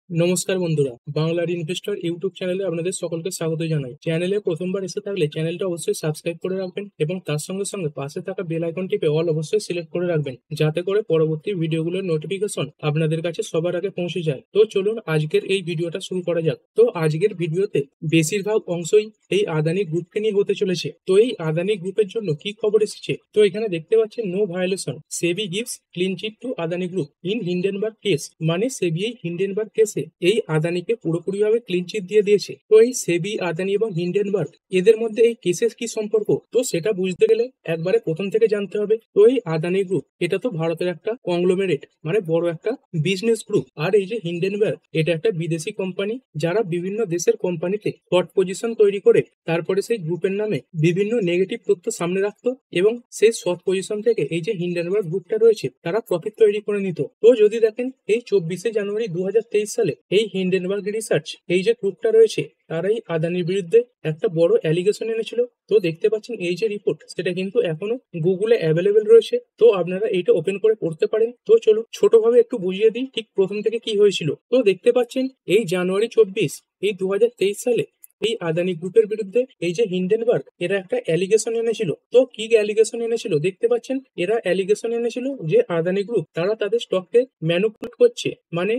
নমস্কার বন্ধুরা, বাংলার ইনভেস্টর ইউটিউব চ্যানেলে আপনাদের সকলকে স্বাগত জানাই। চ্যানেলে প্রথমবার এসে থাকলে চ্যানেলটা অবশ্যই সাবস্ক্রাইব করে রাখবেন এবং তার সঙ্গে সঙ্গে পাশে থাকা বেল আইকন টিপে অল অবশ্যই সিলেক্ট করে রাখবেন, যাতে করে পরবর্তী ভিডিওগুলোর নোটিফিকেশন আপনাদের কাছে সবার আগে পৌঁছে যায়। তো চলুন আজকের এই ভিডিওটা শুরু করা যাক। তো আজকের ভিডিওতে বেশিরভাগ অংশই এই আদানি গ্রুপকে নিয়ে হতে চলেছে। তো এই আদানি গ্রুপের জন্য কি খবর এসেছে, তো এখানে দেখতে পাচ্ছেন no violation, SEBI gives clean chit to Adani group in Hindenburg case. মানে সেবি এই হিন্ডেনবার্গ কেসে এই আদানিকে পুরোপুরিভাবে ক্লিন চিট দিয়ে দিয়েছে। তো এই সেবি, আদানি এবং হিন্ডেনবার্গ এদের মধ্যে এই কেসের কি সম্পর্ক, তো সেটা বুঝতে গেলে একবারে প্রথম থেকে জানতে হবে। তো এই আদানি গ্রুপ এটা তো ভারতের একটা কংগ্লোমেরেট, মানে বড় একটা বিজনেস গ্রুপ। আর এই যে হিন্ডেনবার্গ এটা একটা বিদেশি কোম্পানি, যারা বিভিন্ন দেশের কোম্পানিতে শর্ট পজিশন তৈরি করে তারপরে সেই গ্রুপের নামে বিভিন্ন নেগেটিভ তথ্য সামনে রাখতো এবং সেই শর্ট পজিশন থেকে এই যে হিন্ডেনবার্গ গ্রুপটা রয়েছে তারা প্রফিট তৈরি করে নিত। তো যদি দেখেন এই 24শে জানুয়ারি 2023 সালে এই হিন্ডেনবার্গ রিসার্চ এই যে গ্রুপটা রয়েছে তারাই আদানির বিরুদ্ধে একটা বড় অ্যালিগেশন এনেছিল। তো দেখতে পাচ্ছেন এই যে রিপোর্ট সেটা কিন্তু এখনো গুগলে অ্যাভেলেবেল রয়েছে, তো আপনারা এইটা ওপেন করে পড়তে পারেন। তো চলুন ছোটভাবে একটু বুঝিয়ে দিই ঠিক প্রথম থেকে কি হয়েছিল। তো দেখতে পাচ্ছেন এই জানুয়ারি 24 এই 2023 সালে এই আদানি গ্রুপের বিরুদ্ধে এই যে হিন্ডেনবার্গ এরা একটা অ্যালিগেশন এনেছিল। তো কি অ্যালিগেশন এনেছিল, দেখতে পাচ্ছেন এরা অ্যালিগেশন এনেছিল যে আদানি গ্রুপ তারা তাদের স্টককে ম্যানুপুলেট করছে, মানে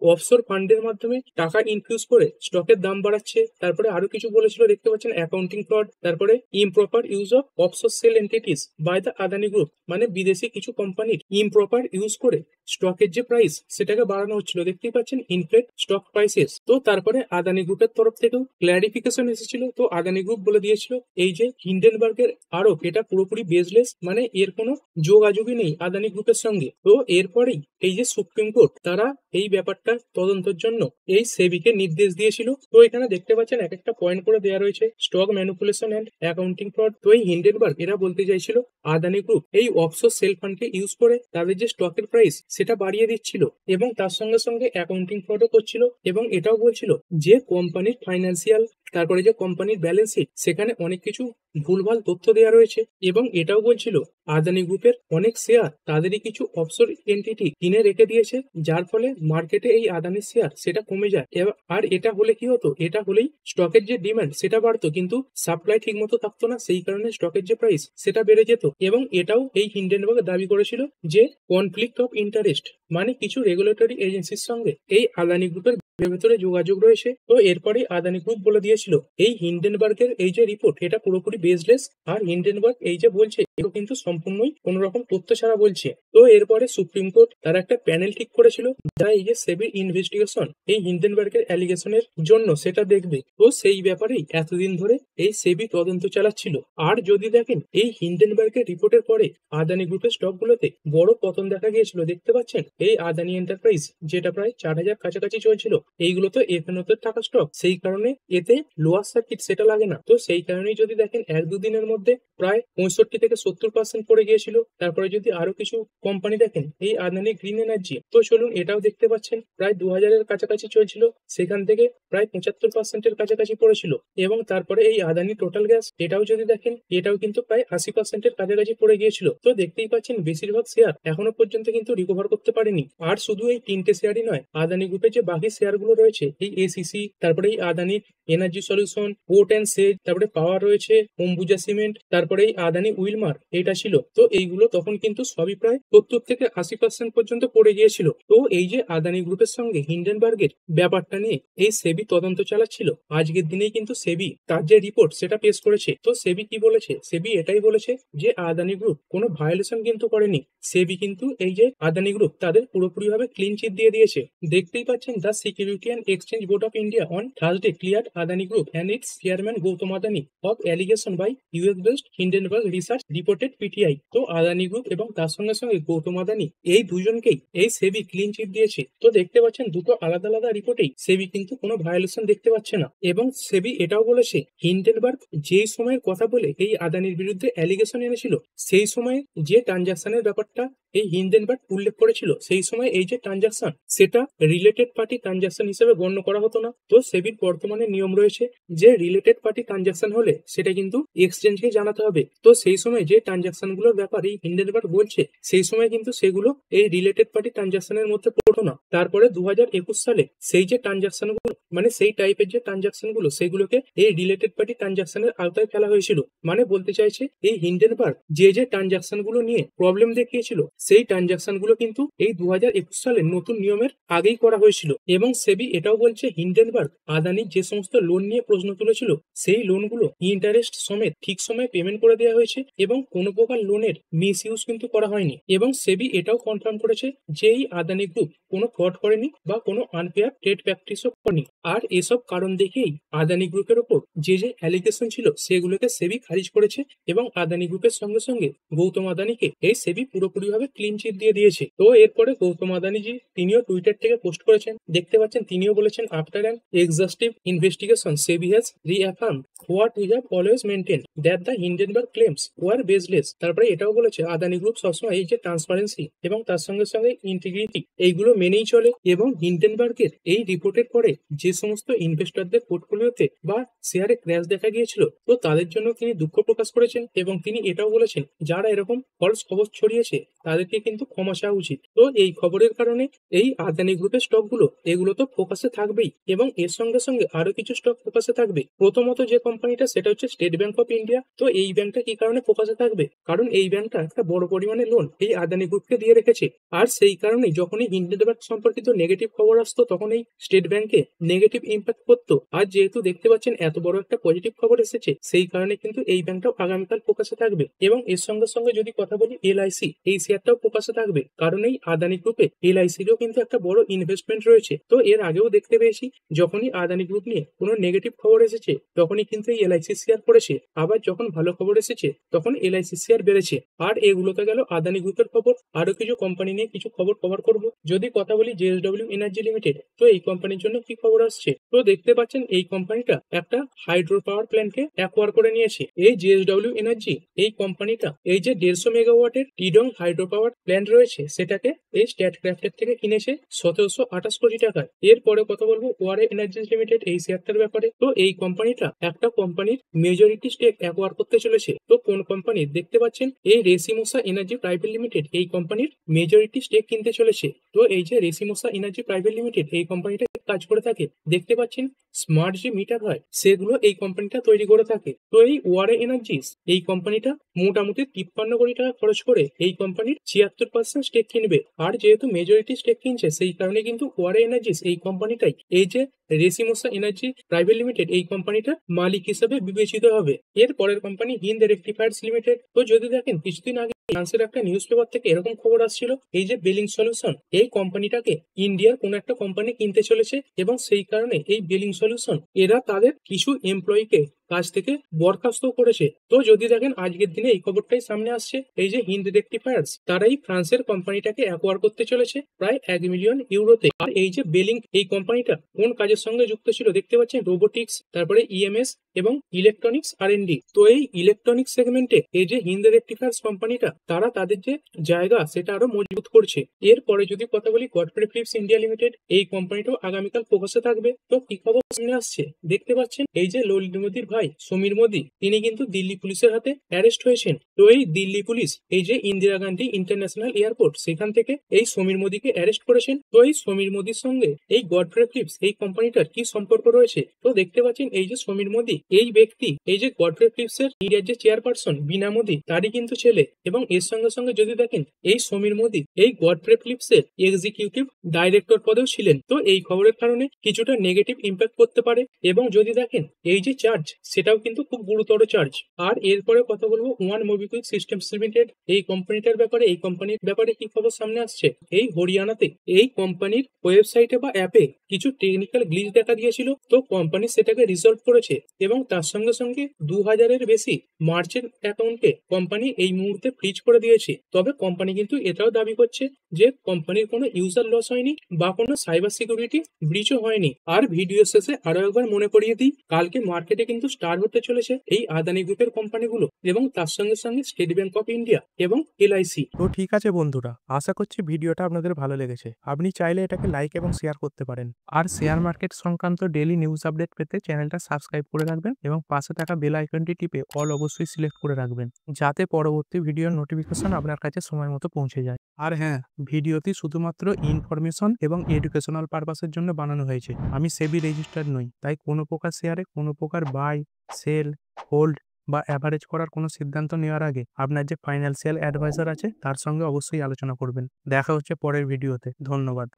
অফশোর ফান্ডের মাধ্যমে টাকা ইনফিউজ করে স্টকের দাম বাড়াচ্ছে। তারপরে আরো কিছু বলেছিল, দেখতে পাচ্ছেন অ্যাকাউন্টিং ফ্রড, তারপরে improper use of offshore shell entities by the Adani group, মানে বিদেশি কিছু কোম্পানির ইমপ্রপার ইউজ করে স্টকের যে প্রাইস সেটাকে বাড়ানো হচ্ছিল। দেখতেই পাচ্ছেন ইনফ্লেট স্টক প্রাইসেস। তো তারপরে আদানি গ্রুপের তরফ থেকেও ক্ল্যারিফিকেশন এসেছিল। তো আদানি গ্রুপ বলে দিয়েছিল এই যে হিন্ডেনবার্গের আরোপ এটা পুরোপুরি বেসলেস, মানে এর কোনো যোগাযোগই নেই আদানি গ্রুপের সঙ্গে। তো এরপরেই এই যে সুপ্রিম কোর্ট তারা এই ব্যাপারটা তদন্তের জন্য এই সেবিকে নির্দেশ দিয়েছিল। তো এখানে দেখতে পাচ্ছেন এক একটা পয়েন্ট করে দেওয়া রয়েছে, stock manipulation and accounting fraud. তো এই হিন্ডেনবার্গ এরা বলতে চাইছিল আদানি গ্রুপ এই অফশোর সেল ফান্ডকে ইউজ করে তাদের যে স্টকের প্রাইস সেটা বাড়িয়ে দিচ্ছিল এবং তার সঙ্গে সঙ্গে অ্যাকাউন্টিং ফ্রডও করছিল। এবং এটাও বলছিল যে কোম্পানির ফাইন্যান্সিয়াল, তারপরে যে কোম্পানির ব্যালেন্স শিট সেখানে অনেক কিছু ভুলভাল তথ্য দেওয়া রয়েছে। এবং এটাও বলছিল আদানি গ্রুপের অনেক শেয়ার তাদেরই কিছু অফশোর এন্টিটি কিনে রেখে দিয়েছে, যার ফলে মার্কেটে এই আদানির শেয়ার সেটা কমে যায়। আর এটা হলে কি হতো, এটা হলেই স্টকের যে ডিমান্ড সেটা বাড়তো কিন্তু সাপ্লাই ঠিক মতো থাকতো না, সেই কারণে স্টকের যে প্রাইস সেটা বেড়ে যেত। এবং এটাও এই হিন্ডেনবার্গ দাবি করেছিল যে কনফ্লিক্ট অফ ইন্টারেস্ট, মানে কিছু রেগুলেটরি এজেন্সির সঙ্গে এই আদানি গ্রুপের ভেতরে যোগাযোগ রয়েছে। তো এরপরে আদানি গ্রুপ বলে দিয়েছিল এই হিন্ডেনবার্গের এই যে রিপোর্ট এটা পুরোপুরি বেসলেস, আর হিন্ডেনবার্গ এই যে বলছে এগুলো কিন্তু সম্পূর্ণই কোন রকম তথ্য ছাড়া বলছে। তো এরপরে সুপ্রিম কোর্ট তারা একটা প্যানেল ঠিক করেছিল যারা এই যে সেবির ইনভেস্টিগেশন এই হিন্ডেনবার্গের অ্যালিগেশনের জন্য সেটা দেখবে। তো সেই ব্যাপারেই এতদিন ধরে এই সেবি তদন্ত চালাচ্ছিল। আর যদি দেখেন এই হিন্ডেনবার্গের রিপোর্টের পরে আদানি গ্রুপের স্টকগুলোতে বড় পতন দেখা গিয়েছিল। দেখতে পাচ্ছেন এই আদানি এন্টারপ্রাইজ যেটা প্রায় 4,000 কাছাকাছি চলছিল, এইগুলো তো এফএনওতে থাকা স্টক, সেই কারণে এতে লোয়ার সার্কিট সেটা লাগে না। তো সেই কারণেই যদি দেখেন 1-2 দিনের মধ্যে প্রায় 65 থেকে 70% পড়ে গিয়েছিল। তারপরে যদি আরো কিছু কোম্পানি দেখেন এই আদানি গ্রিন এনার্জি, তো চলুন এটাও দেখতে পাচ্ছেন প্রায় 2,000-এর কাছাকাছি চলছিল, সেখান থেকে প্রায় 75%-এর কাছাকাছি পড়েছিল। এবং তারপরে এই আদানি টোটাল গ্যাস এটাও যদি দেখেন এটাও কিন্তু প্রায় 80%-এর কাছাকাছি পড়ে গিয়েছিল। তো দেখতেই পাচ্ছেন বেশিরভাগ শেয়ার এখনো পর্যন্ত কিন্তু রিকভার করতে পারেনি। আর শুধু এই 3টে শেয়ারই নয়, আদানি গ্রুপের যে বাকি শেয়ারগুলো রয়েছে এই এসিসি, তারপরে এই Adani energy solution, port and SEZ, তারপরে পাওয়ার রয়েছে অম্বুজা সিমেন্ট, তারপরে এই আদানি উইলমার এটা ছিল। তো এইগুলো তখন কিন্তু সবই প্রায় 70 থেকে 80% পর্যন্ত পড়ে গিয়েছিল। তো এই যে আদানি গ্রুপের সঙ্গে হিন্ডেনবার্গের ব্যাপারটা নিয়ে এই সেবি তদন্ত চালাচ্ছিল, আজকের দিনেই কিন্তু সেবি তার যে রিপোর্ট সেটা পেশ করেছে। তো সেবি কি বলেছে, সেবি এটাই বলেছে যে আদানি গ্রুপ কোনো ভায়োলেশন কিন্তু করেনি। সেবি কিন্তু এই যে আদানি গ্রুপ তাদের পুরোপুরিভাবে ক্লিন চিট দিয়ে দিয়েছে। দেখতেই পাচ্ছেন the securities and exchange board of India on Thursday cleared Adani group and its chairman Gautam Adani of allegation by US based Hindenburg research reported PTI. তো আদানি গ্রুপ এবং তার সঙ্গে সঙ্গে গৌতম আদানি এই দুজনকেই এই সেবি ক্লিন চিট দিয়েছে। তো দেখতে পাচ্ছেন দুটো আলাদা আলাদা রিপোর্টেই সেবি কিন্তু কোনো ভায়োলেশন দেখতে পাচ্ছে না। এবং সেবি এটাও বলেছে হিন্ডেনবার্গ যেই সময়ের কথা বলে এই আদানির বিরুদ্ধে অ্যালিগেশন এনেছিল সেই সময়ে যে ট্রানজাকশনের ব্যাপারটা এই হিন্ডেনবার্গ উল্লেখ করেছিল সেই সময় এই যে ট্রানজাকশন সেটা রিলেটেড পার্টি ট্রানজাকশন হিসেবে গণ্য করা হতো না। তো সেবির বর্তমানে নিয়ম রয়েছে যে রিলেটেড পার্টি ট্রানজাকশন হলে সেটা কিন্তু এক্সচেঞ্জকে জানাতে হবে। তো সেই সময় যে ট্রানজাকশন গুলোর ব্যাপারে হিন্ডেনবার্গ বলছে সেই সময় কিন্তু সেগুলো এই রিলেটেড পার্টি ট্রানজাকশনের মধ্যে পড়তো না। তারপরে 2021 সালে সেই যে ট্রানজাকশন গুলো মানে সেই টাইপের যে ট্রানজাকশন গুলো সেগুলোকে এই রিলেটেড পার্টি ট্রানজাকশনের আওতায় ফেলা হয়েছিল। মানে বলতে চাইছে এই হিন্ডেনবার্গ যে যে ট্রানজাকশন গুলো নিয়ে প্রবলেম দেখিয়েছিল সেই ট্রানজাকশন গুলো কিন্তু এই 2021 সালের নতুন নিয়মের আগেই করা হয়েছিল। এবং সেবি এটাও বলছে হিন্ডেনবার্গ আদানির যে সমস্ত লোন নিয়ে প্রশ্ন তুলেছিল সেই লোনগুলো ইন্টারেস্ট সমেত ঠিক সময় পেমেন্ট করে দেওয়া হয়েছে এবং কোনো প্রকার লোনের মিস ইউজ কিন্তু করা হয়নি। এবং সেবি এটাও কনফার্ম করেছে যে এই আদানি গ্রুপ কোনো ফ্রড করেনি বা কোনো আনফেয়ার ট্রেড প্র্যাকটিসও করেনি। আর এসব কারণ দেখেই আদানি গ্রুপের ওপর যে যে অ্যালিগেশন ছিল সেগুলোকে সেবি খারিজ করেছে এবং আদানি গ্রুপের সঙ্গে সঙ্গে গৌতম আদানিকে এই সেবি পুরোপুরিভাবে ক্লিন চিট দিয়ে দিয়েছে। তো এরপরে গৌতম আদানিজি তিনিও টুইটার থেকে পোস্ট করেছেন, দেখতে পাচ্ছেন তিনিও বলেছেন after an exhaustive investigation SEBI has reaffirmed what we have always maintain that the Hindenburg claims were baseless. তারপরে এটাও বলেছে আদানি গ্রুপ সবসময় এই যে ট্রান্সপারেন্সি এবং তার সঙ্গে সঙ্গে ইন্টিগ্রিটি এইগুলো মেনেই চলে এবং হিন্ডেনবার্গের এই রিপোর্টের পরে যে সমস্ত ইনভেস্টরদের পোর্টফোলিওতে বা শেয়ারে ক্র্যাশ দেখা গিয়েছিল তো তাদের জন্য তিনি দুঃখ প্রকাশ করেছেন এবং তিনি এটাও বলেছেন যারা এরকম ফলস খবর ছড়িয়েছে তাদেরকে কিন্তু ক্ষমা চাওয়া উচিত। তো এই খবরের কারণে এই আদানি গ্রুপের স্টকগুলো এগুলো তো ফোকাসে থাকবেই এবং এর সঙ্গে সঙ্গে আরো কিছু স্টক ফোকাসে থাকবে। প্রথমত যে কোম্পানিটা সেটা হচ্ছে স্টেট ব্যাংক অফ ইন্ডিয়া। তো এই ব্যাংকটা কি কারণে ফোকাসে থাকবে, কারণ এই ব্যাংকটা একটা বড় পরিমাণে লোন এই আদানি গ্রুপকে দিয়ে রেখেছে। আর সেই কারণেই যখনই হিন্ডেনবার্গ সম্পর্কিত নেগেটিভ খবর আসতো তখন এই স্টেট ব্যাংকে নেগেটিভ ইম্প্যাক্ট করতো। আর যেহেতু দেখতে পাচ্ছেন এত বড় একটা পজিটিভ খবর এসেছে সেই কারণে কিন্তু এই ব্যাংকটাও আগামীকাল ফোকাসে থাকবে। এবং এর সঙ্গে সঙ্গে যদি কথা বলি এলআইসি এই শেয়ারটাও ফোকাসে থাকবে, কারণ এই আদানি গ্রুপে এলআইসিরও কিন্তু একটা বড় ইনভেস্টমেন্ট রয়েছে। তো এর আগেও দেখতে পেয়েছি যখনই আদানি গ্রুপ নিয়ে কোনো নেগেটিভ খবর এসেছে তখনই কিন্তু এই এলআইসি শেয়ার পড়েছে, আবার যখন ভালো খবর এসেছে তখন এলআইসি শেয়ার বেড়েছে। আর এগুলোতে গেল আদানি গ্রুপের খবর। আরো কিছু কোম্পানি নিয়ে কিছু খবর কভার করব। যদি কথা বলি জেএসডব্লিউ এনার্জি লিমিটেড, তো এই কোম্পানির জন্য কি খবর আসছে, তো দেখতে পাচ্ছেন এই কোম্পানিটা একটা হাইড্রো পাওয়ার প্ল্যান্টকে অ্যাকোয়ার করে নিয়েছে। এই জেএসডব্লিউ এনার্জি এই কোম্পানিটা এই যে 150 মেগাওয়াটের টিডং হাইড্রো পাওয়ার প্ল্যান্ট রয়েছে সেটাকে এই স্ট্যাটক্রাফটের থেকে কিনেছে 1728 কোটি টাকায়। এরপরে কথা বলবো ওয়ারে এনার্জিস লিমিটেড এই শেয়ারটার ব্যাপারে। তো এই কোম্পানিটা একটা কোম্পানির মেজরিটি স্টেক অ্যাকোয়ার করতে চলেছে। তো কোন কোম্পানি, দেখতে পাচ্ছেন এই রেসিমোসা এনার্জি প্রাইভেট লিমিটেড এই কোম্পানির মেজরিটি স্টেক কিনতে চলেছে। তো এই যে রেসিমোসা এনার্জি প্রাইভেট লিমিটেড এই কোম্পানিটা কাজ করে থাকে, দেখতে পাচ্ছেন স্মার্ট যে মিটার হয় সেগুলো এই কোম্পানিটা তৈরি করে থাকে। তো এই ওয়ারে এনার্জিস এই কোম্পানিটা মোটামুটি 53 কোটি টাকা খরচ করে এই কোম্পানির 76% স্টেক কিনবে। আর যেহেতু মেজরিটি স্টেক কিনছে সেই কারণে কিন্তু ওয়ারে এনার্জিস এই কোম্পানিটাই এই যে রেসিমোসা এনার্জি প্রাইভেট লিমিটেড এই কোম্পানিটা মালিক হিসেবে বিবেচিত হবে। এর পরের কোম্পানি হিন্দ রেকটিফায়ার্স লিমিটেড। তো যদি দেখেন কিছুদিন আগে ফ্রান্সের একটা নিউজ পেপার থেকে এরকম খবর আসছিল এই যে বিলিং সলিউশন এই কোম্পানিটাকে ইন্ডিয়ার কোন একটা কোম্পানি কিনতে চলেছে এবং সেই কারণে এই বিলিং সলিউশন এরা তাদের কিছু এমপ্লয়িকে কাজ থেকে বরখাস্ত করেছে। তো যদি দেখেন আজকের দিনে এই খবরটাই সামনে আসছে এই যে হিন্দ রেকটিফায়ার্স তারাই ফ্রান্সের কোম্পানিটাকে অ্যাকোয়ার করতে চলেছে প্রায় 1 মিলিয়ন ইউরোতে। আর এই যে বেলিং এই কোম্পানিটা কোন কাজের সঙ্গে যুক্ত ছিল, দেখতে পাচ্ছেন রোবোটিক্স, তারপরে ইএমএস এবং ইলেকট্রনিক্স আর&ডি। তো এই ইলেকট্রনিক্স সেগমেন্টে এই যে হিন্দ রেকটিফায়ার্স কোম্পানিটা তারা তাদের যে জায়গা সেটা আরো মজবুত করছে। এরপরে যদি কথা বলি গডফ্রে ফিলিপস ইন্ডিয়া লিমিটেড এই কোম্পানিটাও আগামীকাল ফোকাসে থাকবে। তো কি খবর সামনে আসছে, দেখতে পাচ্ছেন এই যে ললিত মোদীর ভাই সমীর মোদী তিনি কিন্তু দিল্লি পুলিশের হাতে অ্যারেস্ট হয়েছেন। তো এই দিল্লি পুলিশ এই যে ইন্দিরা গান্ধী ইন্টারন্যাশনাল এয়ারপোর্ট সেখান থেকে এই সমীর মোদীকে অ্যারেস্ট করেছেন। তো এই সমীর মোদীর সঙ্গে এই গডফ্রে ফিলিপস এই কোম্পানিটার কি সম্পর্ক রয়েছে, তো দেখতে পাচ্ছেন এই যে সমীর মোদী এই ব্যক্তি এই যে গডফ্রে ফিলিপস এর ইন্ডিয়ার যে চেয়ারপারসন বীণা মোদী তারই কিন্তু ছেলে। এবং এর সঙ্গে সঙ্গে যদি দেখেন এই সমীর মোদী এই গডফ্রে ফিলিপস এর এক্সিকিউটিভ ডাইরেক্টর পদেও ছিলেন। তো এই খবরের কারণে কিছুটা নেগেটিভ ইম্প্যাক্ট করতে পারে এবং যদি দেখেন এই যে চার্জ সেটাও কিন্তু খুব গুরুতর চার্জ। আর এরপরে কথা বলবো ওয়ান মোবিকুইক সিস্টেমস লিমিটেড এই কোম্পানিটার ব্যাপারে। এই কোম্পানির ব্যাপারে কি খবর সামনে আসছে, এই হরিয়ানাতে এই কোম্পানির ওয়েবসাইটে বা অ্যাপে কিছু টেকনিক্যাল গ্লিচ দেখা দিয়েছিল, তো কোম্পানি সেটাকে রিজলভ করেছে এবং তার সঙ্গে সঙ্গে 2000-এর বেশি মার্চেন্ট অ্যাকাউন্টকে কোম্পানি এই মুহূর্তে ফ্রিজ করে দিয়েছে। তবে কোম্পানি কিন্তু এটাও দাবি করছে যে কোম্পানির কোনো ইউজার লস হয়নি বা কোনো সাইবার সিকিউরিটি ব্রিচও হয়নি। আর ভিডিও শেষে আরো একবার মনে করিয়ে দিই, কালকে মার্কেটে কিন্তু স্টার হতে চলেছে এই আদানি গ্রুপের কোম্পানিগুলো এবং তার সঙ্গে সঙ্গে স্টেট ব্যাংক অফ ইন্ডিয়া এবং LIC। তো ঠিক আছে বন্ধুরা, আশা করছি ভিডিওটা আপনাদের ভালো লেগেছে। আপনি চাইলে এটাকে লাইক এবং শেয়ার করতে পারেন। আর শেয়ার মার্কেট সংক্রান্ত ডেইলি নিউজ আপডেট পেতে চ্যানেলটা সাবস্ক্রাইব করে রাখবেন এবং পাশে থাকা বেল আইকনটি টিপে অল অবশ্যই সিলেক্ট করে রাখবেন, যাতে পরবর্তী ভিডিওর নোটিফিকেশন আপনার কাছে সময় মতো পৌঁছে যায়। আর হ্যাঁ, ভিডিওটি শুধুমাত্র ইনফরমেশন এবং এডুকেশনাল পারপাসের জন্য বানানো হয়েছে। আমি সেবি রেজিস্টার্ড নই, তাই কোনো প্রকার শেয়ারে কোনো প্রকার বাই, সেল, হোল্ড বা অ্যাভারেজ করার কোনো সিদ্ধান্ত নেওয়ার আগে আপনার যে ফাইন্যান্সিয়াল অ্যাডভাইজার আছে তার সঙ্গে অবশ্যই আলোচনা করবেন। দেখা হচ্ছে পরের ভিডিওতে। ধন্যবাদ।